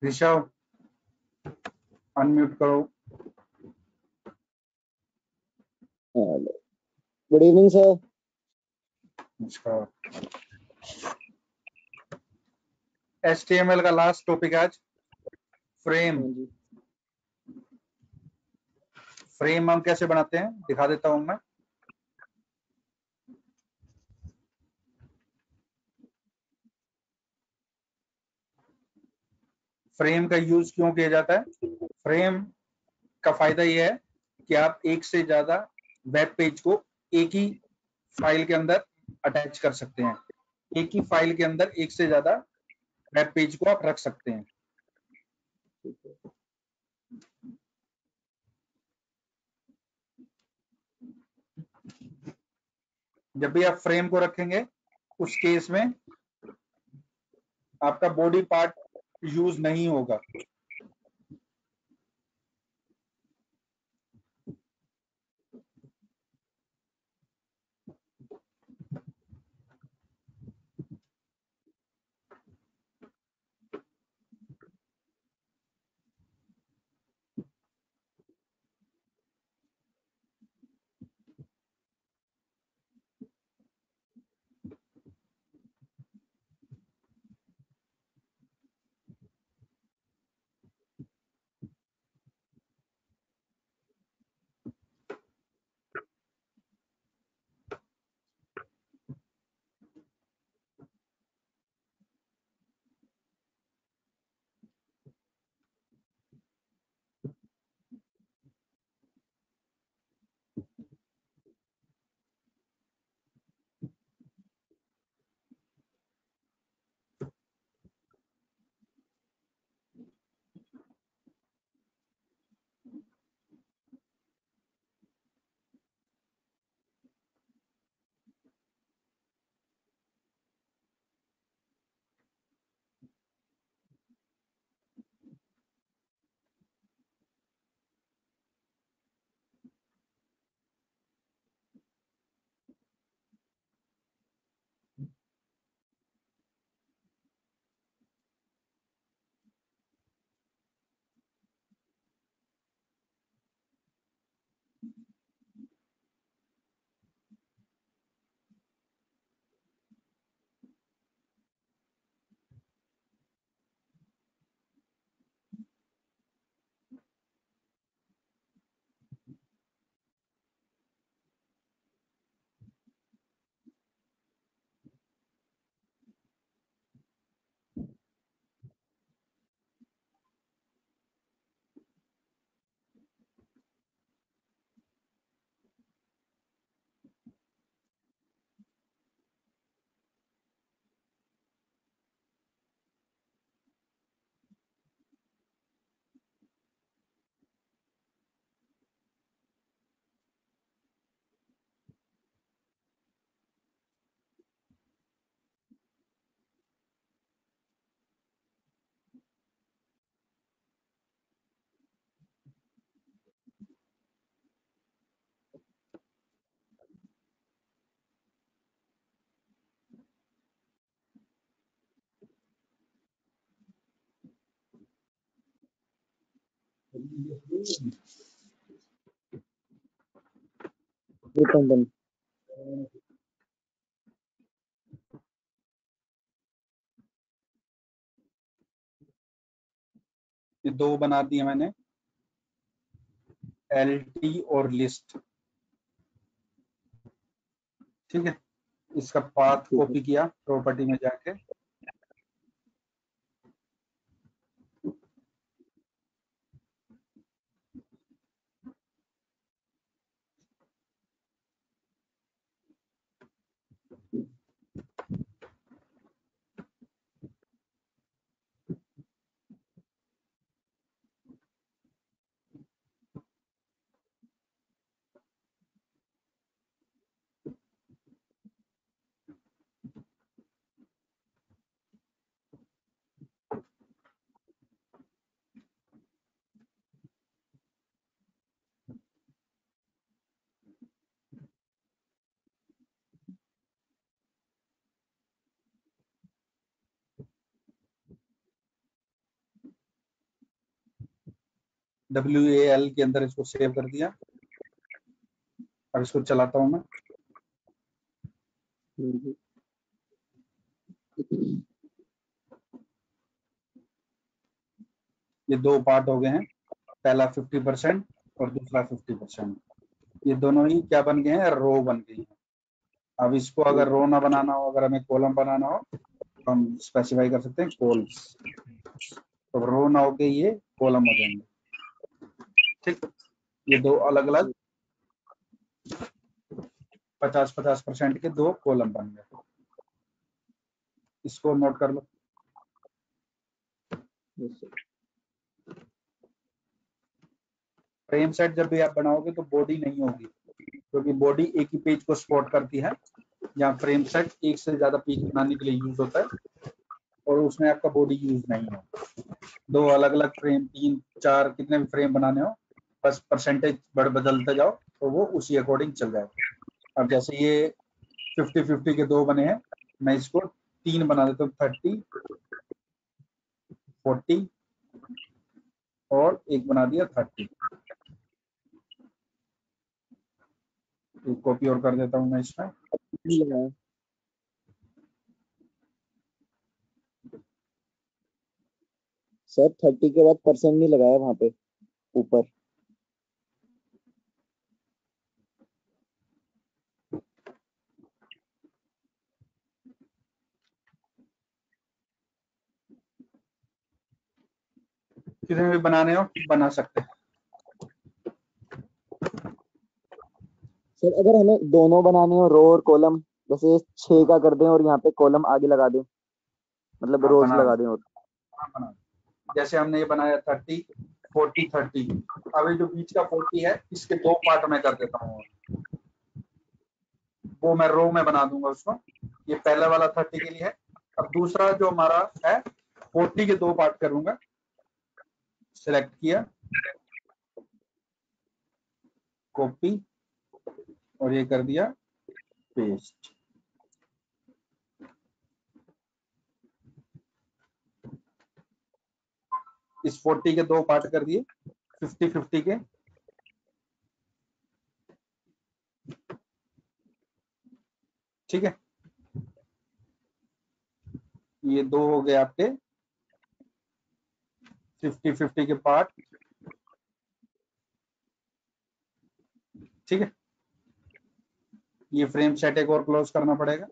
Rishabh unmute करो। Good evening sir. नमस्कार। HTML का लास्ट टॉपिक आज फ्रेम। फ्रेम हम कैसे बनाते हैं दिखा देता हूं मैं। फ्रेम का यूज क्यों किया जाता है? फ्रेम का फायदा यह है कि आप एक से ज्यादा वेब पेज को एक ही फाइल के अंदर अटैच कर सकते हैं। एक ही फाइल के अंदर एक से ज्यादा वेब पेज को आप रख सकते हैं। जब भी आप फ्रेम को रखेंगे उस केस में आपका बॉडी पार्ट यूज नहीं होगा। ये दो बना दिए मैंने, LT और लिस्ट। ठीक है, इसका पाथ कॉपी किया प्रॉपर्टी में जाके, WAL के अंदर इसको सेव कर दिया। अब इसको चलाता हूं मैं। ये दो पार्ट हो गए हैं, पहला 50% और दूसरा 50%। ये दोनों ही क्या बन गए हैं, रो बन गई हैं। अब इसको अगर रो ना बनाना हो, अगर हमें कॉलम बनाना हो, तो हम स्पेसिफाई कर सकते हैं कॉल्स। तो रो ना होके ये कॉलम हो जाएंगे। ठीक, ये दो अलग अलग 50-50% के दो कॉलम बन गए। इसको नोट कर लो। फ्रेम सेट जब भी आप बनाओगे तो बॉडी नहीं होगी, क्योंकि बॉडी एक ही पेज को सपोर्ट करती है। जहाँ फ्रेम सेट एक से ज्यादा पेज बनाने के लिए यूज होता है, और उसमें आपका बॉडी यूज नहीं हो। दो अलग अलग फ्रेम, 3-4 कितने भी फ्रेम बनाने हो, बस परसेंटेज बदलते जाओ तो वो उसी अकॉर्डिंग चल जाएगा। अब जैसे ये 50-50 के दो बने हैं, मैं इसको 3 बना देता हूँ, 30, 40 और एक बना दिया 30। एक कॉपी और कर देता हूँ मैं इसमें। सर 30 के बाद परसेंट नहीं लगाया वहां पे ऊपर। कितने भी बनाने हो बना सकते हैं। सर अगर हमें दोनों बनाने हो, रो और कॉलम, जैसे 6 का कर दें और यहाँ पे कॉलम आगे लगा दें, मतलब हाँ रोज बना लगा दो। दें। और हाँ बना दो। जैसे हमने ये बनाया 30, 40, 30। अब ये जो बीच का 40 है, इसके दो पार्ट में कर देता हूँ, वो मैं रो में बना दूंगा उसको। ये पहले वाला 30 के लिए है। अब दूसरा जो हमारा है, 40 के दो पार्ट करूंगा। सिलेक्ट किया, कॉपी, और ये कर दिया पेस्ट। इस 40 के दो पार्ट कर दिए 50-50 के। ठीक है, ये दो हो गए आपके 50-50 के पार्ट। ठीक है, ये फ्रेम सेट एक और क्लोज करना पड़ेगा।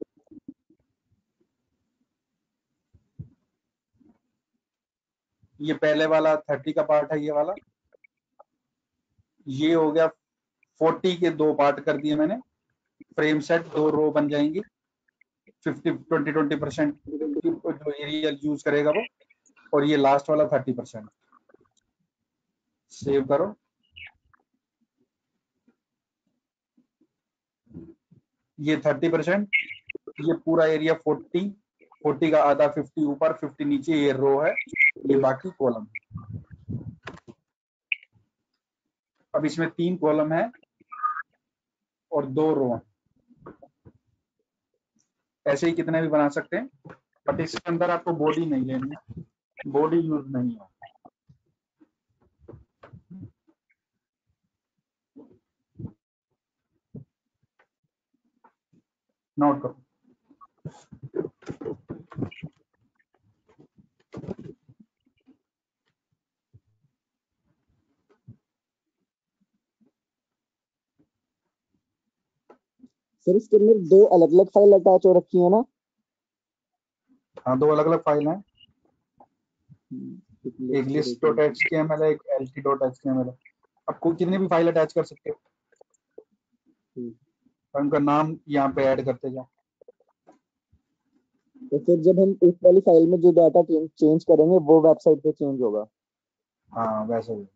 ये पहले वाला 30 का पार्ट है, ये वाला। ये हो गया 40 के दो पार्ट कर दिए मैंने। फ्रेम सेट दो रो बन जाएंगी। 20% जो एरिया यूज करेगा वो, और ये लास्ट वाला 30%। सेव करो। ये 30%, ये पूरा एरिया 40 का आधा 50 ऊपर 50 नीचे, ये रो है, ये बाकी कॉलम है। अब इसमें 3 कॉलम है और 2 रो है। ऐसे ही कितने भी बना सकते हैं, बट इसके अंदर आपको बॉडी नहीं लेनी है, बॉडी यूज नहीं है। नोट करो। सर इसके अंदर 2 अलग अलग फाइल अटैच हो रखी है ना? हाँ, 2 अलग अलग फाइल हैं। एक list.html है, एक lt.html है। आप कोई कितनी भी फाइल अटैच कर सकते हो, उनका नाम यहाँ पे ऐड करते जाओ। तो फिर जब हम इस वाली फाइल में जो डाटा चेंज करेंगे वो वेबसाइट पे चेंज होगा? हाँ वैसे ही।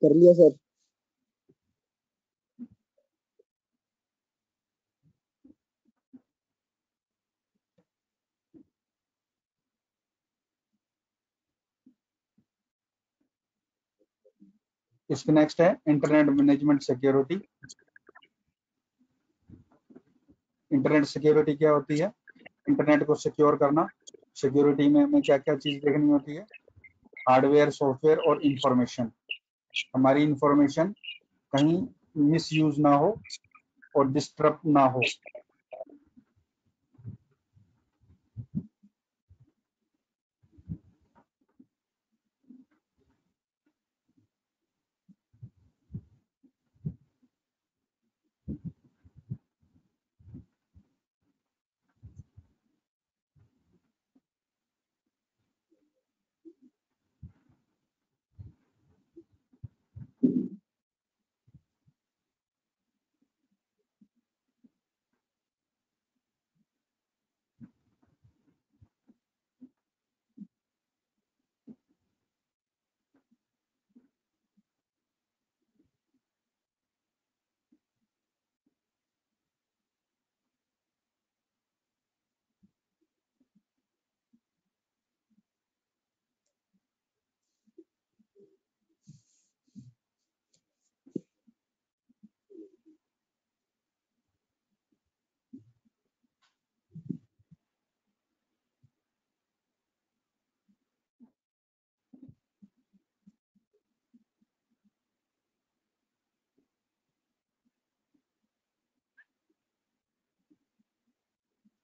कर लिया सर। इसके नेक्स्ट है internet management security. Internet security क्या होती है? इंटरनेट को सिक्योर करना। सिक्योरिटी में हमें क्या क्या चीज देखनी होती है? हार्डवेयर, सॉफ्टवेयर और इंफॉर्मेशन। हमारी इंफॉर्मेशन कहीं मिस यूज ना हो और डिस्टर्ब ना हो।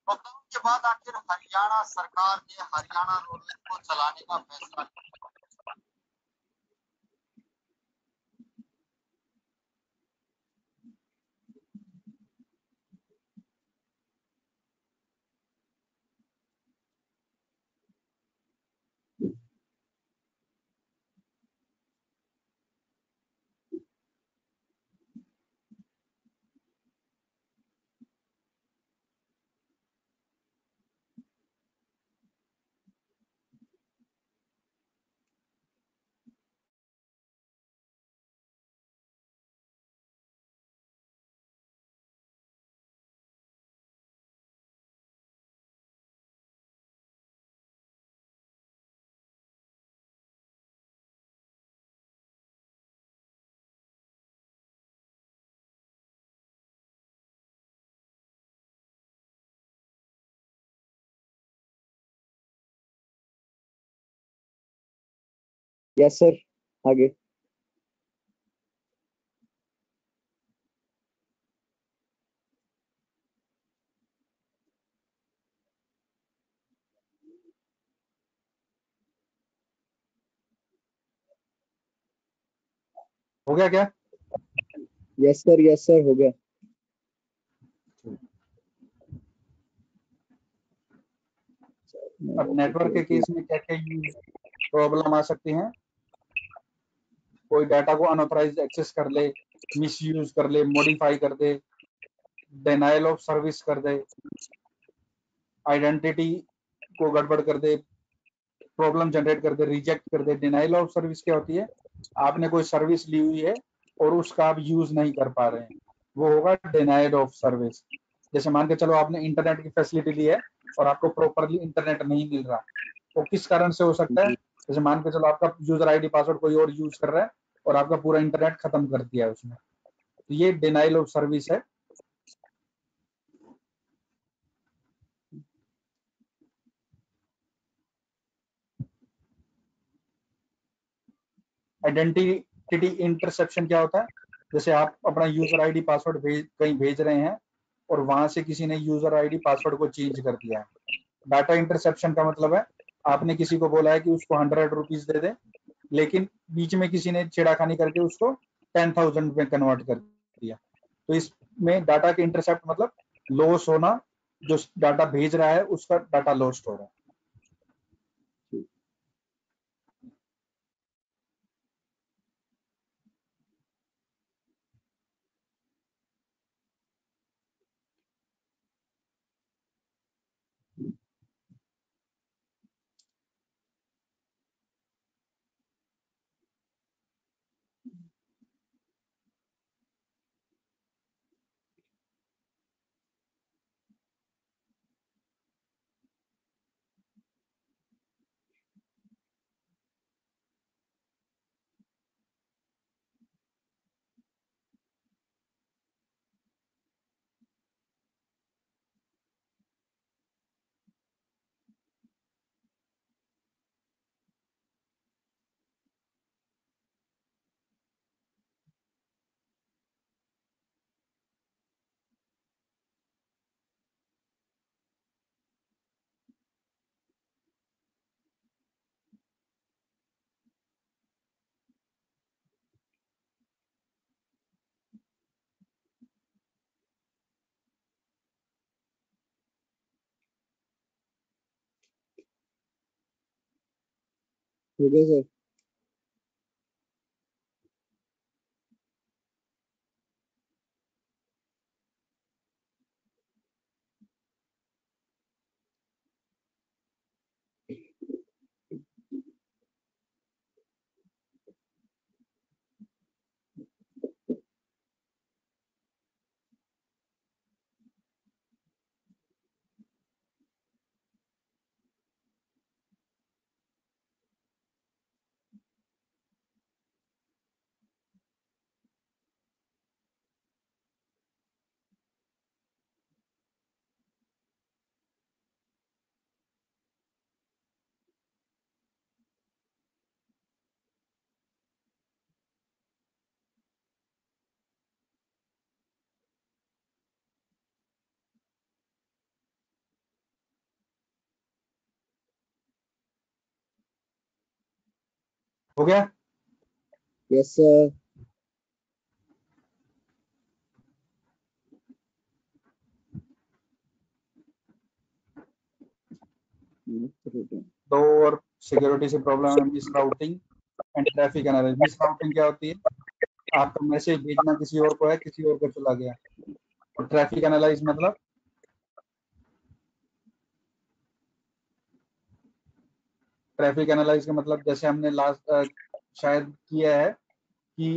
लॉकडाउन के बाद आखिर हरियाणा सरकार ने हरियाणा रोडवेज को चलाने का फैसला किया। यस सर, आगे। हो गया क्या? यस सर, हो गया। अब नेटवर्क के केस में क्या क्या प्रॉब्लम आ सकती हैं? कोई डाटा को अनऑथराइज एक्सेस कर ले, मिस यूज कर ले, मॉडिफाई कर दे, डिनायल ऑफ सर्विस कर दे, आइडेंटिटी को गड़बड़ कर दे, प्रॉब्लम जनरेट कर दे, रिजेक्ट कर दे। डिनाइल ऑफ सर्विस क्या होती है? आपने कोई सर्विस ली हुई है और उसका आप यूज नहीं कर पा रहे हैं, वो होगा डिनाइड ऑफ सर्विस। जैसे मान के चलो आपने इंटरनेट की फैसिलिटी ली है और आपको प्रॉपरली इंटरनेट नहीं मिल रहा, वो किस कारण से हो सकता है? जैसे मान के चलो आपका यूजर आईडी पासवर्ड कोई और यूज कर रहा है और आपका पूरा इंटरनेट खत्म कर दिया है उसने, तो ये डिनाइल ऑफ सर्विस है। आइडेंटिटी इंटरसेप्शन क्या होता है? जैसे आप अपना यूजर आईडी पासवर्ड कहीं भेज रहे हैं और वहां से किसी ने यूजर आईडी पासवर्ड को चेंज कर दिया है। डाटा इंटरसेप्शन का मतलब है आपने किसी को बोला है कि उसको 100 रुपीज दे दे, लेकिन बीच में किसी ने छेड़ाखानी करके उसको 10,000 में कन्वर्ट कर दिया। तो इसमें डाटा के इंटरसेप्ट मतलब लॉस होना, जो डाटा भेज रहा है उसका डाटा लॉस्ट हो रहा है। हो गया सर। हो गया? Yes sir. दो और सिक्योरिटी से प्रॉब्लम है, miss routing and traffic analysis. Miss routing क्या होती है? आपका मैसेज भेजना किसी और को है, किसी और को चला गया। और ट्रैफिक एनालाइज मतलब ट्रैफिक एनालाइज का मतलब जैसे हमने लास्ट शायद किया है कि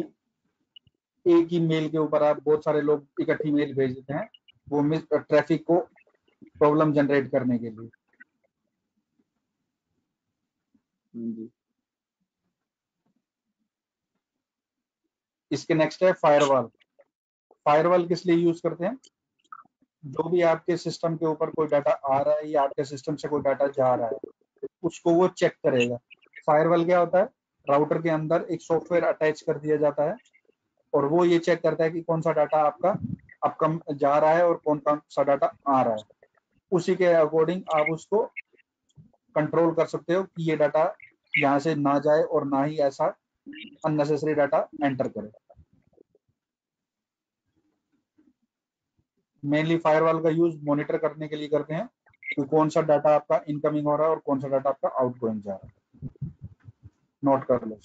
एक ही मेल के ऊपर आप बहुत सारे लोग इकट्ठी मेल भेज देते हैं, वो मिस ट्रैफिक को प्रॉब्लम जनरेट करने के लिए। हाँ जी। इसके नेक्स्ट है फायरवॉल। फायरवॉल किस लिए यूज करते हैं? जो भी आपके सिस्टम के ऊपर कोई डाटा आ रहा है या आपके सिस्टम से कोई डाटा जा रहा है, उसको वो चेक करेगा। फायरवॉल क्या होता है? राउटर के अंदर एक सॉफ्टवेयर अटैच कर दिया जाता है और वो ये चेक करता है कि कौन सा डाटा आपका आपका जा रहा है और कौन सा डाटा आ रहा है। उसी के अकॉर्डिंग आप उसको कंट्रोल कर सकते हो कि ये डाटा यहाँ से ना जाए और ना ही ऐसा अननेसेसरी डाटा एंटर करे। मेनली फायरवॉल का यूज मॉनिटर करने के लिए करते हैं कि कौन सा डाटा आपका इनकमिंग हो रहा है और कौन सा डाटा आपका आउटगोइंग जा रहा है। नोट कर लो।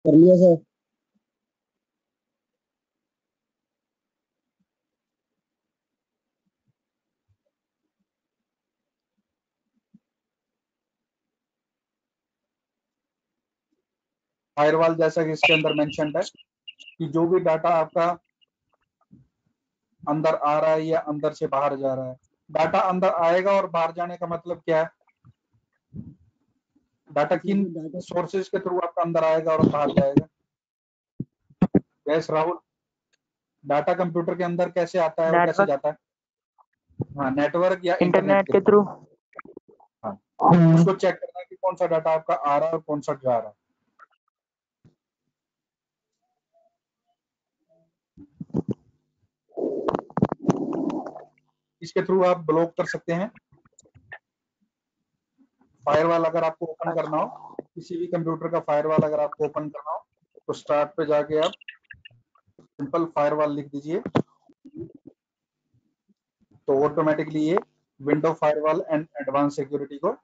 कर लिया सर। फायरवॉल जैसा कि इसके अंदर मेंशन है कि जो भी डाटा आपका अंदर आ रहा है या अंदर से बाहर जा रहा है, डाटा अंदर आएगा और बाहर जाने का मतलब क्या है? डाटा किन डाटा सोर्सेज के थ्रू आपका अंदर आएगा और बाहर जाएगा? यस राहुल, डाटा कंप्यूटर के अंदर कैसे आता है और कैसे नेटवर्क, जाता है? हाँ, नेटवर्क या इंटरनेट इंटरनेट के के थ्रू। थ्रू। हाँ, उसको चेक करना है कि कौन सा डाटा आपका आ रहा है और कौन सा जा रहा है। इसके थ्रू आप ब्लॉक कर सकते हैं। फायरवॉल अगर आपको ओपन करना हो, किसी भी कंप्यूटर का फायरवॉल अगर आपको ओपन करना हो, तो स्टार्ट पे जाके आप सिंपल फायरवॉल लिख दीजिए, तो ऑटोमेटिकली ये window firewall and advance security को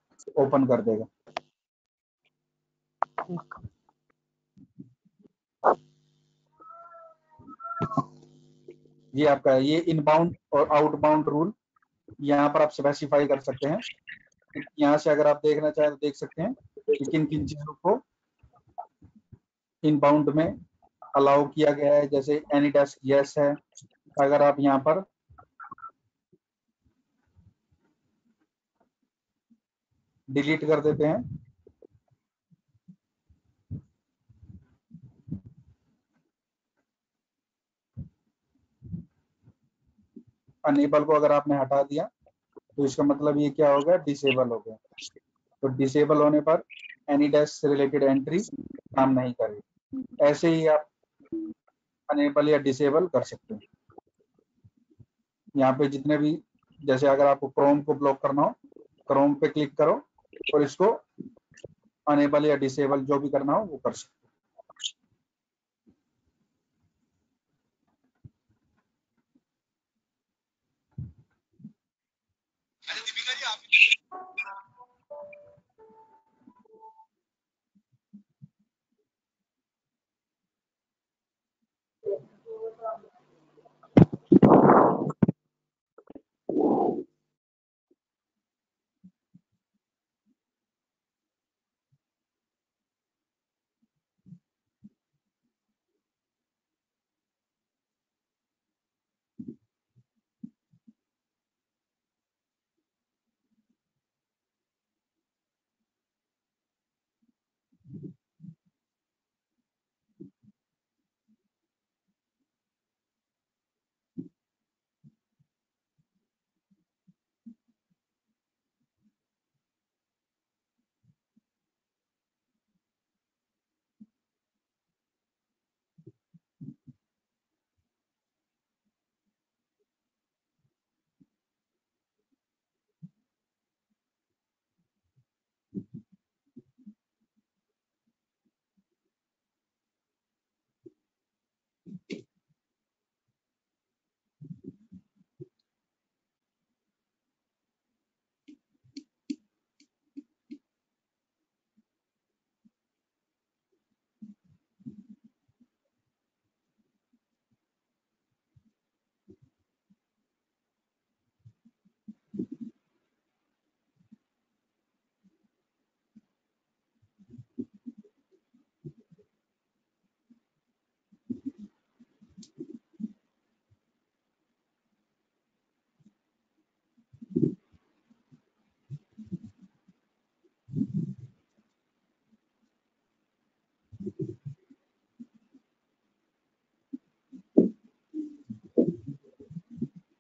ओपन कर देगा। ये आपका है, ये इनबाउंड और आउटबाउंड रूल यहाँ पर आप स्पेसिफाई कर सकते हैं। यहाँ से अगर आप देखना चाहें तो देख सकते हैं कि किन किन चीजों को इनबाउंड में अलाउ किया गया है। जैसे एनी डेस्क यस है, अगर आप यहाँ पर डिलीट कर देते हैं, अनेबल को अगर आपने हटा दिया, तो इसका मतलब ये क्या हो गया? डिसेबल हो गया। तो डिसेबल होने पर एनी डेस्क से रिलेटेड एंट्री काम नहीं करेगी। ऐसे ही आप अनेबल या डिसेबल कर सकते हैं। यहाँ पे जितने भी, जैसे अगर आपको क्रोम को ब्लॉक करना हो, क्रोम पे क्लिक करो और इसको अनेबल या डिसेबल जो भी करना हो वो कर सकते हैं।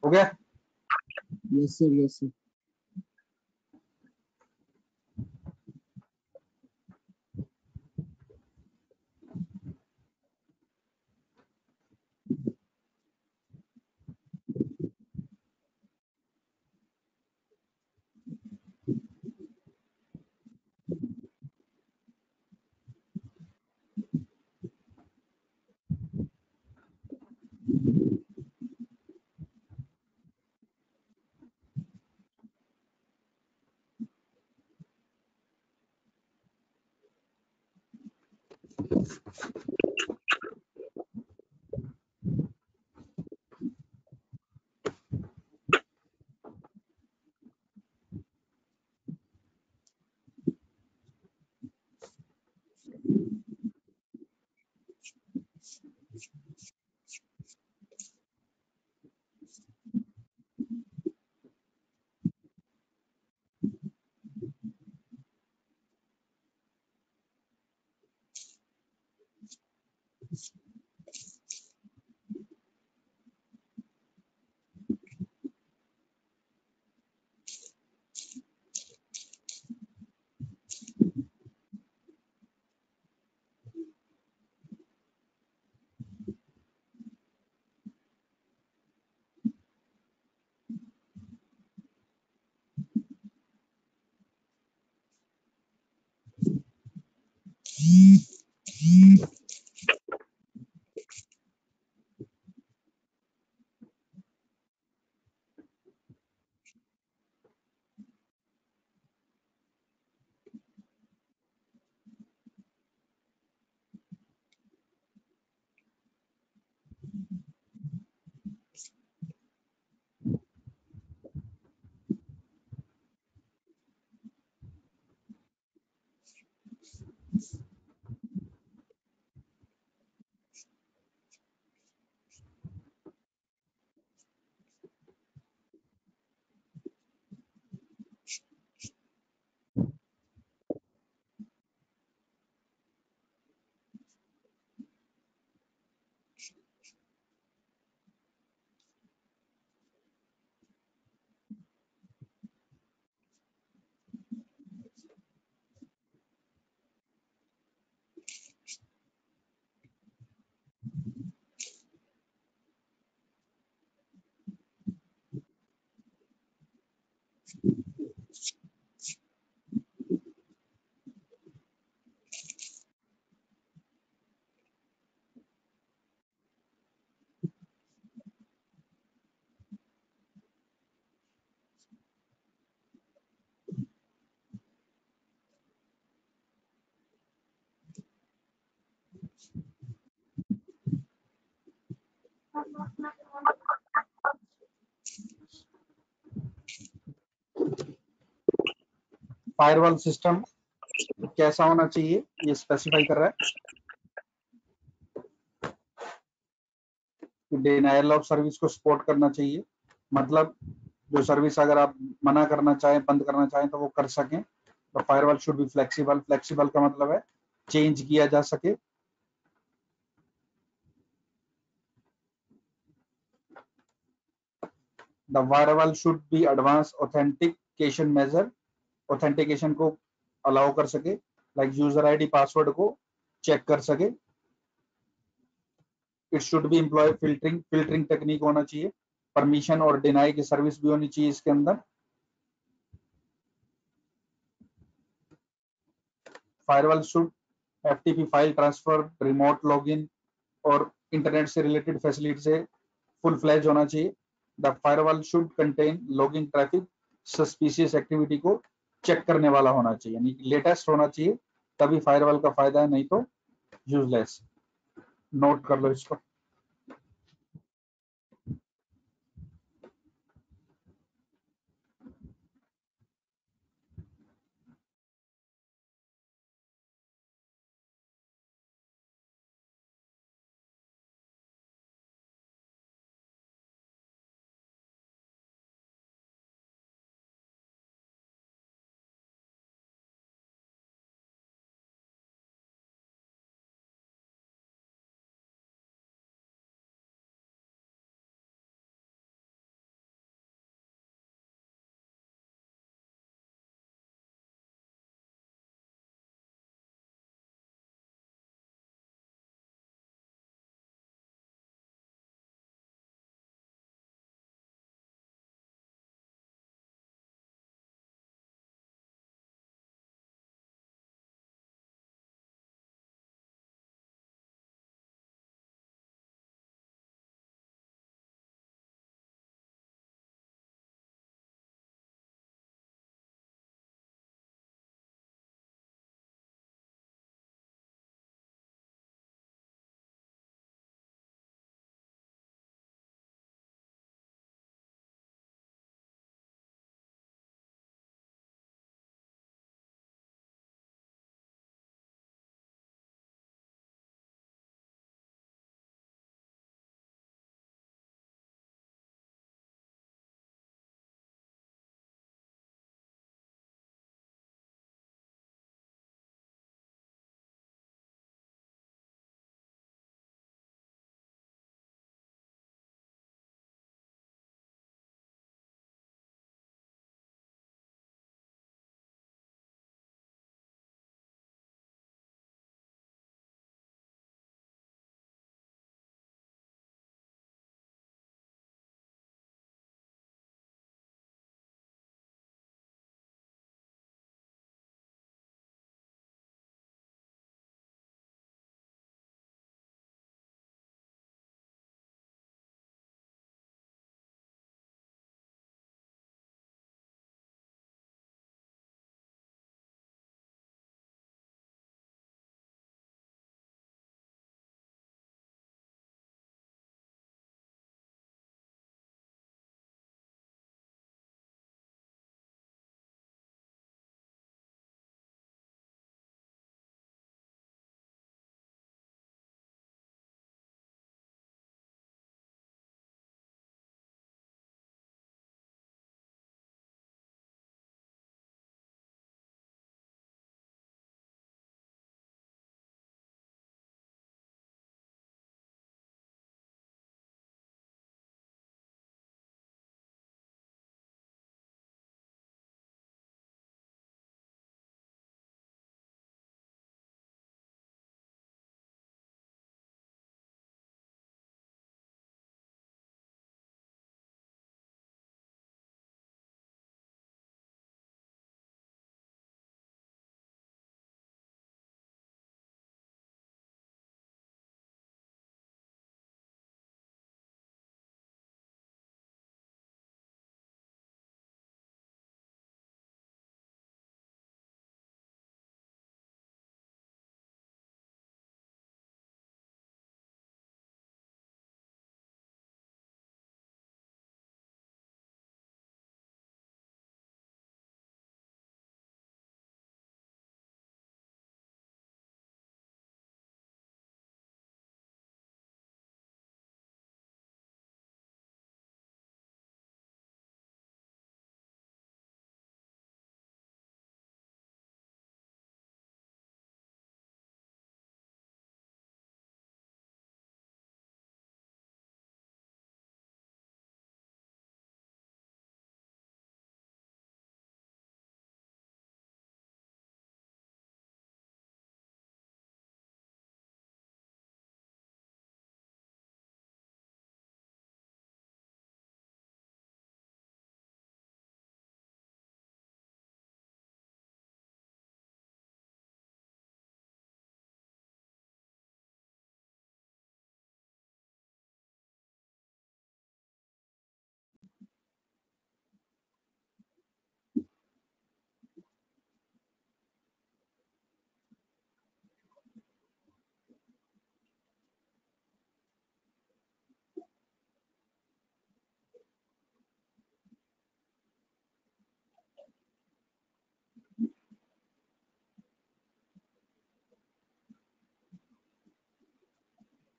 हो गया? Yes sir, yes sir. Firewall system कैसा होना चाहिए ये स्पेसिफाई कर रहा है कि डिनायल ऑफ सर्विस को सपोर्ट करना चाहिए, मतलब जो सर्विस अगर आप मना करना चाहें, बंद करना चाहें तो वो कर सकें। तो firewall should be flexible, flexible का मतलब है चेंज किया जा सके। The firewall should be advance authentication measure, authentication को अलाउ कर सके, लाइक यूजर आईडी पासवर्ड को चेक कर सके। It should be employ filtering, filtering technique होना चाहिए, परमिशन और डिनाई की सर्विस भी होनी चाहिए इसके अंदर। Firewall should FTP file transfer, remote login और इंटरनेट से रिलेटेड फैसिलिटी से फुल फ्लैज होना चाहिए। The firewall should contain logging traffic, suspicious activity को चेक करने वाला होना चाहिए, यानी लेटेस्ट होना चाहिए, तभी फायरवॉल का फायदा है, नहीं तो यूजलेस। नोट कर लो इसको।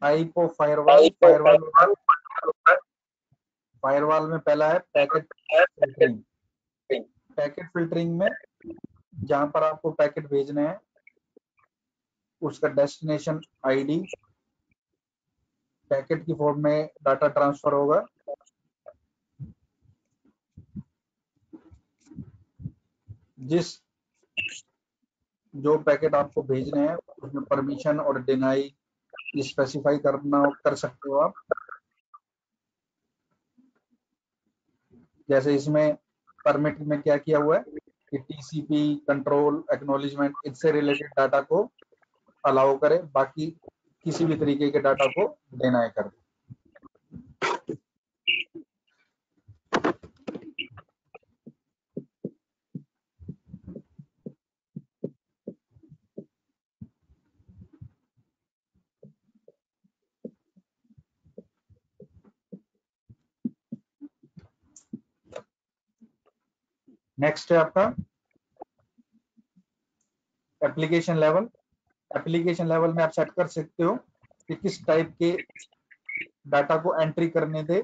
टाइप ऑफ फायरवॉल, फायरवॉल में पहला है पैकेट फिल्टरिंग। पैकेट फिल्टरिंग में जहां पर आपको पैकेट भेजने हैं उसका डेस्टिनेशन आईडी पैकेट की फॉर्म में डाटा ट्रांसफर होगा। जो पैकेट आपको भेजने हैं उसमें परमिशन और डिनाई स्पेसिफाई कर सकते हो आप। जैसे इसमें परमिट में क्या किया हुआ है कि टीसीपी, कंट्रोल, एक्नॉलेजमेंट, इससे रिलेटेड डाटा को अलाउ करे, बाकी किसी भी तरीके के डाटा को डिनाई कर दे। नेक्स्ट है आपका एप्लीकेशन लेवल। एप्लीकेशन लेवल में आप सेट कर सकते हो कि किस टाइप के डाटा को एंट्री करने दे।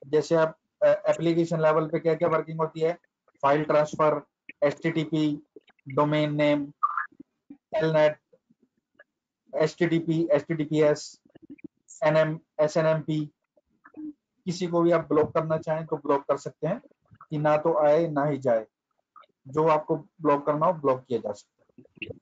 जैसे आप एप्लीकेशन लेवल पे क्या क्या वर्किंग होती है, file transfer, HTTP, domain name, telnet, HTTP, HTTPS, NM, SNMP. किसी को भी आप ब्लॉक करना चाहें तो ब्लॉक कर सकते हैं कि ना तो आए ना ही जाए। जो आपको ब्लॉक करना हो ब्लॉक किया जा सकता है।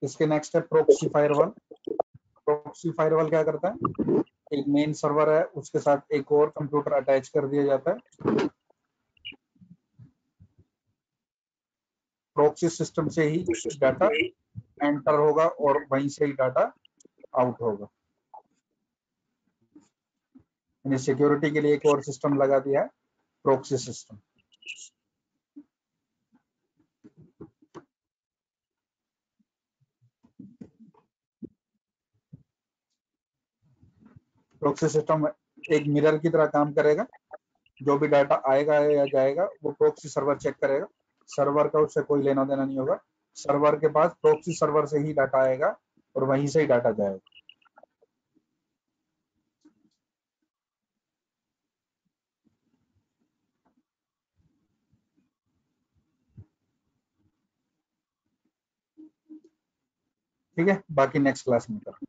इसके नेक्स्ट है प्रॉक्सी फायरवॉल। प्रॉक्सी फायरवॉल क्या करता है, एक मेन सर्वर है उसके साथ एक और कंप्यूटर अटैच कर दिया जाता है। प्रॉक्सी सिस्टम से ही डाटा एंटर होगा और वहीं से ही डाटा आउट होगा। यानी सिक्योरिटी के लिए एक और सिस्टम लगा दिया है, प्रॉक्सी सिस्टम। प्रॉक्सी सिस्टम एक मिरर की तरह काम करेगा, जो भी डाटा आएगा या जाएगा वो प्रॉक्सी सर्वर चेक करेगा, सर्वर का उससे कोई लेना देना नहीं होगा, सर्वर के पास प्रॉक्सी सर्वर से ही डाटा आएगा और वहीं से ही डाटा जाएगा। ठीक है, बाकी नेक्स्ट क्लास में करें।